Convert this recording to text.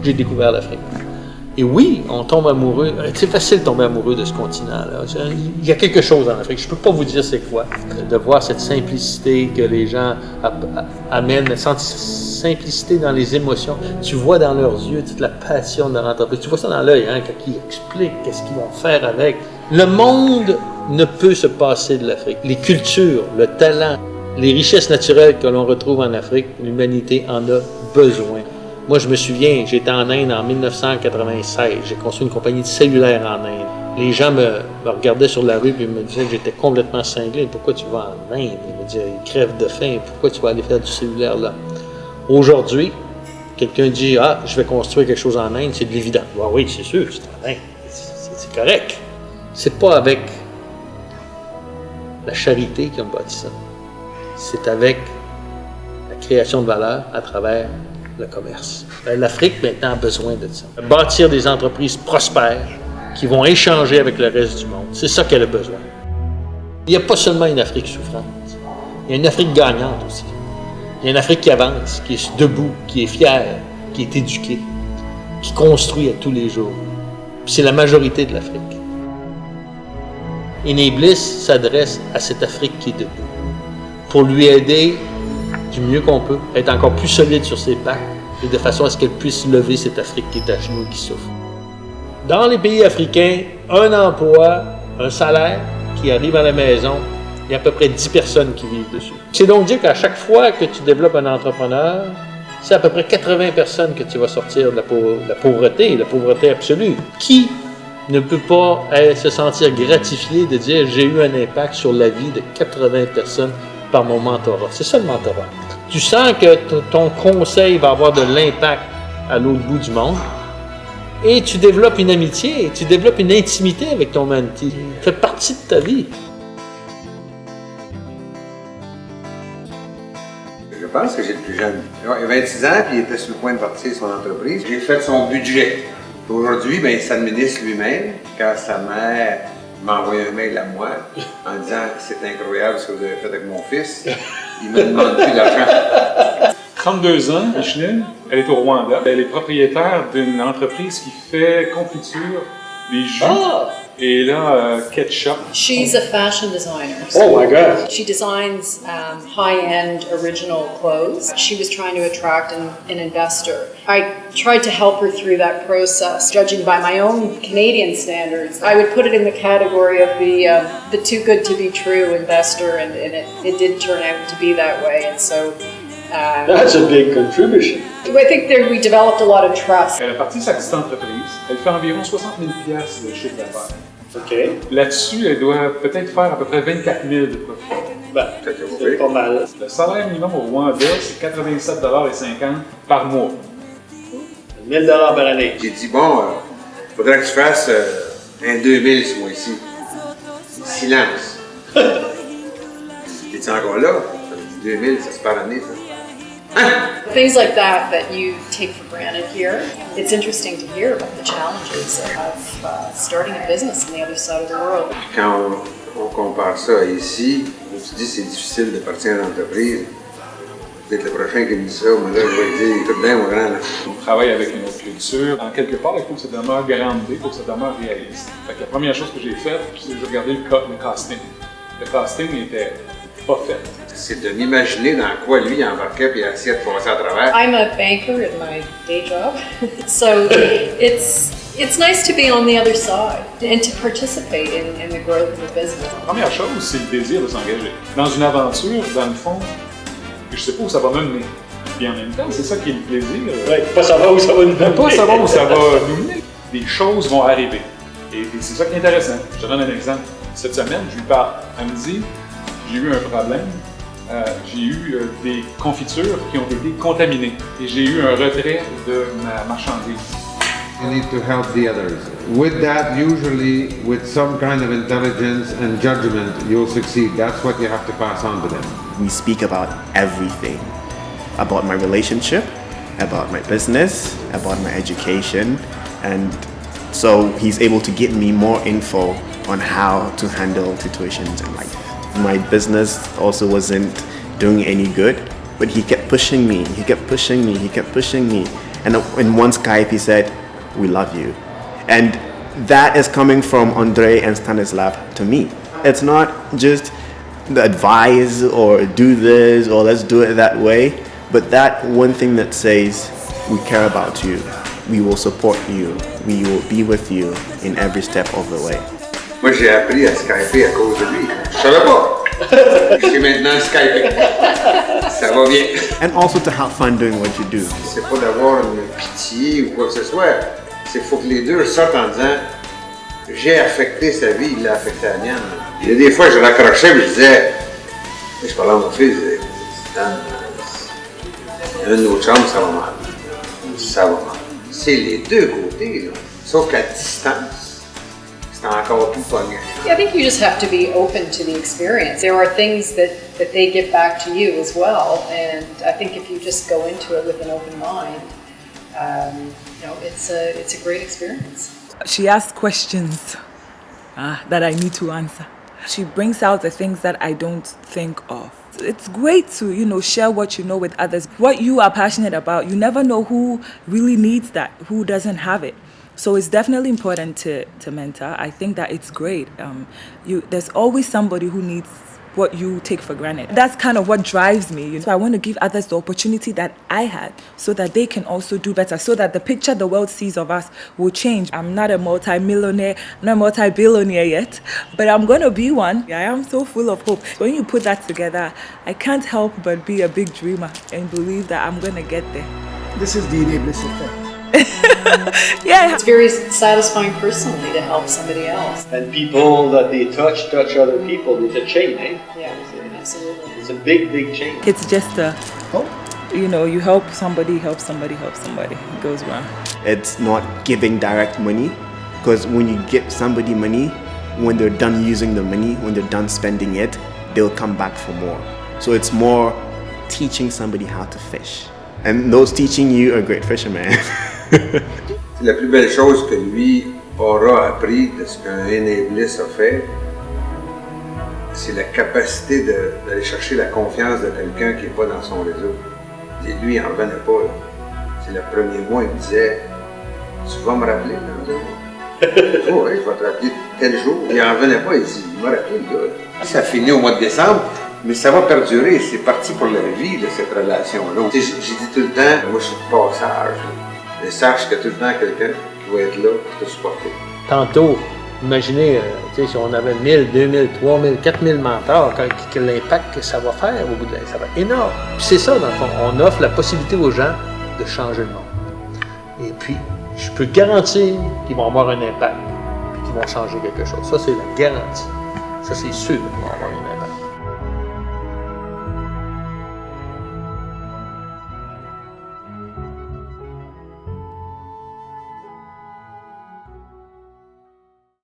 j'ai découvert l'Afrique. Et oui, on tombe amoureux. C'est facile de tomber amoureux de ce continent-là. Il y a quelque chose en Afrique. Je ne peux pas vous dire c'est quoi. De voir cette simplicité que les gens amènent, cette simplicité dans les émotions. Tu vois dans leurs yeux toute la passion de leur entreprise. Tu vois ça dans l'œil, hein, quand ils expliquent qu'est-ce qu'ils vont faire avec. Le monde ne peut se passer de l'Afrique. Les cultures, le talent, les richesses naturelles que l'on retrouve en Afrique, l'humanité en a besoin. Moi, je me souviens, j'étais en Inde en 1996. J'ai construit une compagnie de cellulaire en Inde. Les gens me regardaient sur la rue et me disaient que j'étais complètement cinglé. Pourquoi tu vas en Inde? Ils me disaient, ils crèvent de faim. Pourquoi tu vas aller faire du cellulaire là? Aujourd'hui, quelqu'un dit, ah, je vais construire quelque chose en Inde, c'est de l'évident. Ah, oui, c'est sûr, c'est en Inde. C'est correct. C'est pas avec la charité qu'ils ont bâti ça. C'est avec la création de valeur à travers le commerce. L'Afrique, maintenant, a besoin de ça. Bâtir des entreprises prospères qui vont échanger avec le reste du monde. C'est ça qu'elle a besoin. Il n'y a pas seulement une Afrique souffrante. Il y a une Afrique gagnante aussi. Il y a une Afrique qui avance, qui est debout, qui est fière, qui est éduquée, qui construit à tous les jours. Puis c'est la majorité de l'Afrique. Enablis s'adresse à cette Afrique qui est debout pour lui aider du mieux qu'on peut, être encore plus solide sur ses pattes et de façon à ce qu'elle puisse lever cette Afrique qui est à genoux et qui souffre. Dans les pays africains, un emploi, un salaire qui arrive à la maison, il y a à peu près 10 personnes qui vivent dessus. C'est donc dire qu'à chaque fois que tu développes un entrepreneur, c'est à peu près 80 personnes que tu vas sortir de la pauvreté absolue. Qui ne peut pas se sentir gratifié de dire « j'ai eu un impact sur la vie de 80 personnes » par mon mentorat. C'est ça le mentorat. Tu sens que ton conseil va avoir de l'impact à l'autre bout du monde et tu développes une amitié, tu développes une intimité avec ton mentee. Ça fait partie de ta vie. Je pense que j'ai le plus jeune. Il a 26 ans puis il était sur le point de partir son entreprise. J'ai fait son budget. Aujourd'hui, il s'administre lui-même. Quand sa mère m'a envoyé un mail à moi en disant « c'est incroyable ce que vous avez fait avec mon fils », il me demande plus d'argent. 32 ans, Micheline, elle est au Rwanda. Elle est propriétaire d'une entreprise qui fait confiture, des jus et là, ketchup. She's a fashion designer. Oh my God! She designs high-end original clothes. She was trying to attract an investor. I tried to help her through that process. Judging by my own Canadian standards, I would put it in the category of the too good to be true investor, and it did turn out to be that way. And so That's a big contribution. I think we developed a lot of trust. Elle a parti sa petite entreprise. Elle fait environ 60 000 $ de chiffre d'affaires. OK. Là-dessus, elle doit peut-être faire à peu près 24 000 de profit. Ben, c'est pas mal. Le salaire minimum au Rwanda, c'est 87,50 $ par mois. 1 000 $ par année. J'ai dit, bon, il faudrait que tu fasses un 2000 ce mois-ci. Silence. T'es-tu encore là? 2000, ça se par année, ça. Things like that you take for granted here. It's interesting to hear about the challenges of starting a business on the other side of the world. Quand on compare ça ici, où tu dis que c'est difficile de partir en entreprise, peut-être le prochain qui me dit ça, moi là, je vais dire, tout bien, mon grand. Là. On travaille avec une autre culture. En quelque part, il faut que ça demeure grande, il faut que ça demeure réaliste. Fait que la première chose que j'ai faite, c'est de regarder le casting. Le casting n'était pas fait. C'est de m'imaginer dans quoi lui embarquait et essayait de passer à travers. I'm a banker in my day job, so it's nice to be on the other side and to participate in the growth of the business. La première chose, c'est le désir de s'engager. Dans une aventure, dans le fond, je sais pas où ça va me mener. Puis en même temps, c'est ça qui est le plaisir. Ouais, pas savoir où ça va nous mener. Pas savoir où ça va nous mener. Des choses vont arriver. Et c'est ça qui est intéressant. Je te donne un exemple. Cette semaine, je lui parle. Elle me dit, j'ai eu un problème. J'ai eu des confitures qui ont été contaminées et j'ai eu un retrait de ma marchandise. You need to help the others. With that, usually with some kind of intelligence and judgment, you'll succeed. That's what you have to pass on to them. We speak about everything, about my relationship, about my business, about my education, and so he's able to give me more info on how to handle situations in life. My business also wasn't doing any good, but he kept pushing me, he kept pushing me, he kept pushing me. And in one Skype, he said, "We love you." And that is coming from Andre and Stanislav to me. It's not just the advice or do this or let's do it that way, but that one thing that says, we care about you, we will support you, we will be with you in every step of the way. Moi, j'ai appris à Skyper à cause de lui. Je savais pas. Je sais maintenant Skyper. Ça va bien. And also to have fun doing what you do. C'est pas d'avoir une pitié ou quoi que ce soit. C'est qu'il faut que les deux sortent en disant j'ai affecté sa vie, il a affecté la mienne. Il y a des fois, je raccrochais et je disais, je parlais à mon fils, je disais, un de nos chambres, ça va mal. Ça va mal. C'est les deux côtés, là. Sauf qu'à distance, c'est encore plus pogné. Yeah, I think you just have to be open to the experience. There are things that they give back to you as well, and I think if you just go into it with an open mind, it's a great experience. She asks questions that I need to answer. She brings out the things that I don't think of. It's great to, share what you know with others. What you are passionate about, you never know who really needs that, who doesn't have it. So it's definitely important to mentor. I think that it's great. There's always somebody who needs what you take for granted. That's kind of what drives me. So I want to give others the opportunity that I had so that they can also do better, so that the picture the world sees of us will change. I'm not a multi-millionaire, not a multi-billionaire yet, but I'm going to be one. I am so full of hope. When you put that together, I can't help but be a big dreamer and believe that I'm going to get there. This is the Enablers effect. Yeah. It's very satisfying personally to help somebody else. And people that they touch other people. It's a chain, eh? Yeah, absolutely. It's a big, big chain. It's just you help somebody, it goes well. It's not giving direct money, because when you give somebody money, when they're done using the money, when they're done spending it, they'll come back for more. So it's more teaching somebody how to fish. And those teaching you are great fishermen. La plus belle chose que lui aura appris de ce qu'un Enablis a fait, c'est la capacité d'aller chercher la confiance de quelqu'un qui n'est pas dans son réseau. Et lui, il n'en revenait pas. Là. C'est le premier mois, il me disait « Tu vas me rappeler dans 2 mois? » « Oui, je vais te rappeler tel jour. » Il n'en revenait pas, il dit « Il m'a rappelé, le gars. » Ça finit au mois de décembre, mais ça va perdurer. C'est parti pour la vie, là, cette relation-là. J'ai dit tout le temps, moi je suis de passage. Mais sache qu'il y a tout le temps quelqu'un qui va être là pour te supporter. Tantôt, imaginez, si on avait 1000, 2000, 3000, 4000 mentors, quel impact que ça va faire au bout de l'année, ça va être énorme. Puis c'est ça, dans le fond, on offre la possibilité aux gens de changer le monde. Et puis, je peux garantir qu'ils vont avoir un impact, puis qu'ils vont changer quelque chose. Ça, c'est la garantie. Ça, c'est sûr qu'ils vont avoir un impact.